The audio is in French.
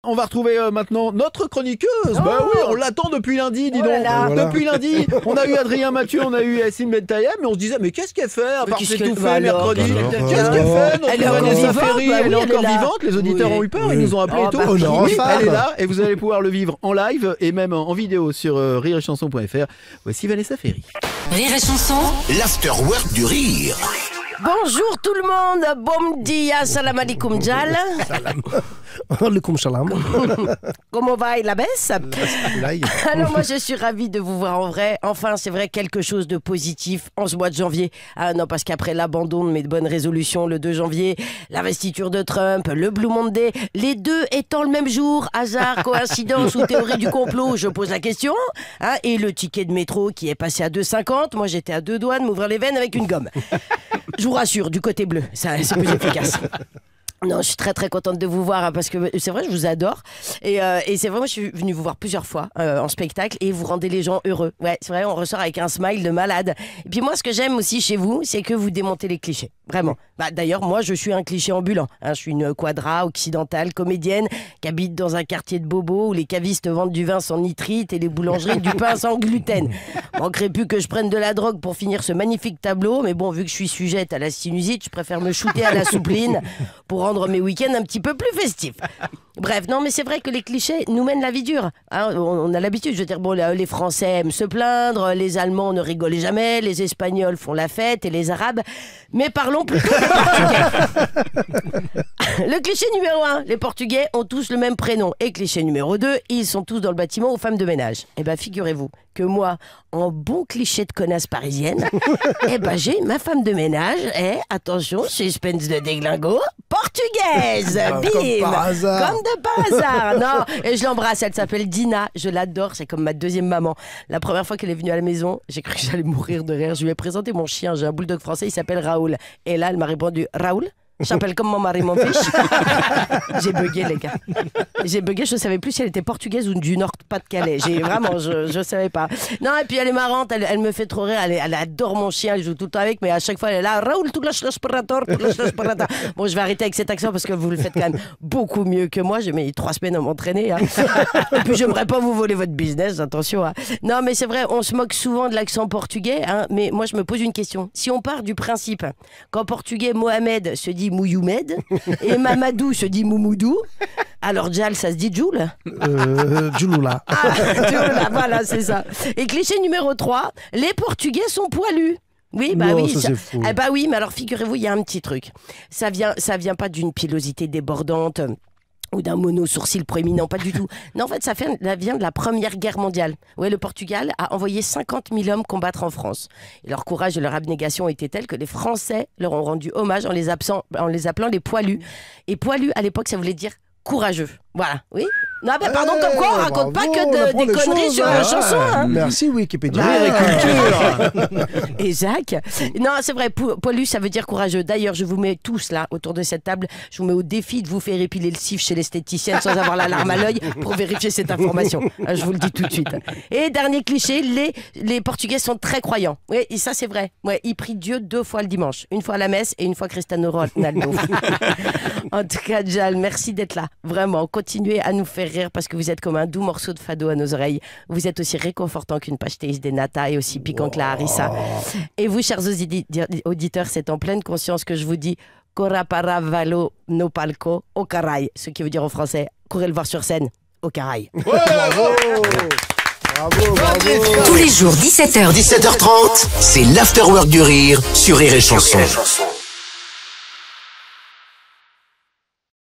on va retrouver maintenant notre chroniqueuse. Bah oui, on l'attend depuis lundi, dis donc. Voilà. Depuis lundi, on a eu Adrien Mathieu, on a eu Yacine Bentayeb, mais on se disait, mais qu'est-ce qu'elle fait à part s'étouffer mercredi? Qu'est-ce qu'elle fait? Elle est encore Vanessa vivante, Ferry, elle est encore vivante. Les auditeurs ont eu peur, ils nous ont appelé et tout. Elle est là et vous allez pouvoir le vivre en live et même en vidéo sur rireetchanson.fr. Voici Vanessa Ferry. Rire et chanson, L'afterwork du rire. Bonjour tout le monde, bon dia, salam alaikum Jal. Alaikum salam. Comment va la baisse? Alors moi je suis ravie de vous voir en vrai. Enfin c'est vrai, quelque chose de positif en ce mois de janvier. Ah non, parce qu'après l'abandon de mes bonnes résolutions le 2 janvier, l'investiture de Trump, le Blue Monday, les deux étant le même jour, hasard, coïncidence ou théorie du complot, je pose la question. Et le ticket de métro qui est passé à 2,50, moi j'étais à deux doigts de m'ouvrir les veines avec une gomme. Je vous rassure, du côté bleu, c'est plus efficace. Non, je suis très très contente de vous voir parce que c'est vrai, je vous adore et c'est vrai, moi je suis venue vous voir plusieurs fois en spectacle et vous rendez les gens heureux. Ouais, c'est vrai, on ressort avec un smile de malade. Et puis moi, ce que j'aime aussi chez vous, c'est que vous démontez les clichés, vraiment. D'ailleurs, moi je suis un cliché ambulant. Je suis une quadra occidentale comédienne qui habite dans un quartier de bobos où les cavistes vendent du vin sans nitrite et les boulangeries du pain sans gluten. Manquerait plus que je prenne de la drogue pour finir ce magnifique tableau, mais bon, vu que je suis sujette à la sinusite, je préfère me shooter à la soupline pour rendre mes week-ends un petit peu plus festifs. Bref, non, mais c'est vrai que les clichés nous mènent la vie dure. On a l'habitude, je veux dire, bon, les Français aiment se plaindre, les Allemands ne rigolent jamais, les Espagnols font la fête et les Arabes. Mais parlons plutôt des Portugais. Le cliché numéro 1, les Portugais ont tous le même prénom. Et cliché numéro 2, ils sont tous dans le bâtiment aux femmes de ménage. Eh bien, figurez-vous que moi, en bon cliché de connasse parisienne, j'ai ma femme de ménage, attention, suspense de déglingo, portugaise, bim, comme par hasard. Comme de par hasard, non, et je l'embrasse, elle s'appelle Dina, je l'adore, c'est comme ma deuxième maman. La première fois qu'elle est venue à la maison, j'ai cru que j'allais mourir de rire, je lui ai présenté mon chien, j'ai un bulldog français, il s'appelle Raoul, et là elle m'a répondu, Raoul? J'appelle comme mon mari, mon fils. J'ai bugué, les gars. J'ai bugué, je ne savais plus si elle était portugaise ou du Nord-Pas-de-Calais. Vraiment, je ne savais pas. Non, et puis elle est marrante, elle me fait trop rire. Elle adore mon chien, elle joue tout le temps avec, mais à chaque fois, elle est là. Raoul, tu lâches l'aspirateur, tu lâches l'aspirateur. Bon, je vais arrêter avec cet accent parce que vous le faites quand même beaucoup mieux que moi. J'ai mis 3 semaines à m'entraîner. Et puis, j'aimerais pas vous voler votre business, attention. Non, mais c'est vrai, on se moque souvent de l'accent portugais, mais moi, je me pose une question. Si on part du principe qu'en portugais, Mohamed se dit Mouyoumed et Mamadou se dit Moumoudou, alors Jal, ça se dit Joule? Djouloula. Djouloula, voilà, c'est ça. Et cliché numéro 3, les Portugais sont poilus. Oui, Non, oui, ça, c'est faux. Oui, mais alors figurez-vous, il y a un petit truc. Ça vient pas d'une pilosité débordante ou d'un mono-sourcil proéminent, pas du tout. Non, en fait, ça vient de la Première Guerre mondiale. Ouais, le Portugal a envoyé 50 000 hommes combattre en France. Et leur courage et leur abnégation étaient tels que les Français leur ont rendu hommage en les appelant les poilus. Et poilus, à l'époque, ça voulait dire courageux. Voilà, oui. Non, mais pardon, comme quoi on raconte pas que des conneries sur la chanson. Merci Wikipédia. Et Jacques. Non, c'est vrai, poilu, ça veut dire courageux. D'ailleurs, je vous mets tous là, autour de cette table, je vous mets au défi de vous faire épiler le cif chez l'esthéticienne sans avoir la larme à l'œil pour vérifier cette information. Je vous le dis tout de suite. Et dernier cliché, les Portugais sont très croyants. Oui, et ça c'est vrai. Ouais, ils prient Dieu 2 fois le dimanche. Une fois à la messe et une fois Cristiano Ronaldo. En tout cas, Jal, merci d'être là. Vraiment, continuez à nous faire rire parce que vous êtes comme un doux morceau de fado à nos oreilles. Vous êtes aussi réconfortant qu'une pastéis de nata et aussi piquant que la harissa. Et vous, chers auditeurs, c'est en pleine conscience que je vous dis Cora para valo no palco au caraï, ce qui veut dire en français courez le voir sur scène au caraï. Bravo. tous les jours 17h, 17h30, c'est l'afterwork du rire sur Rire et Chanson.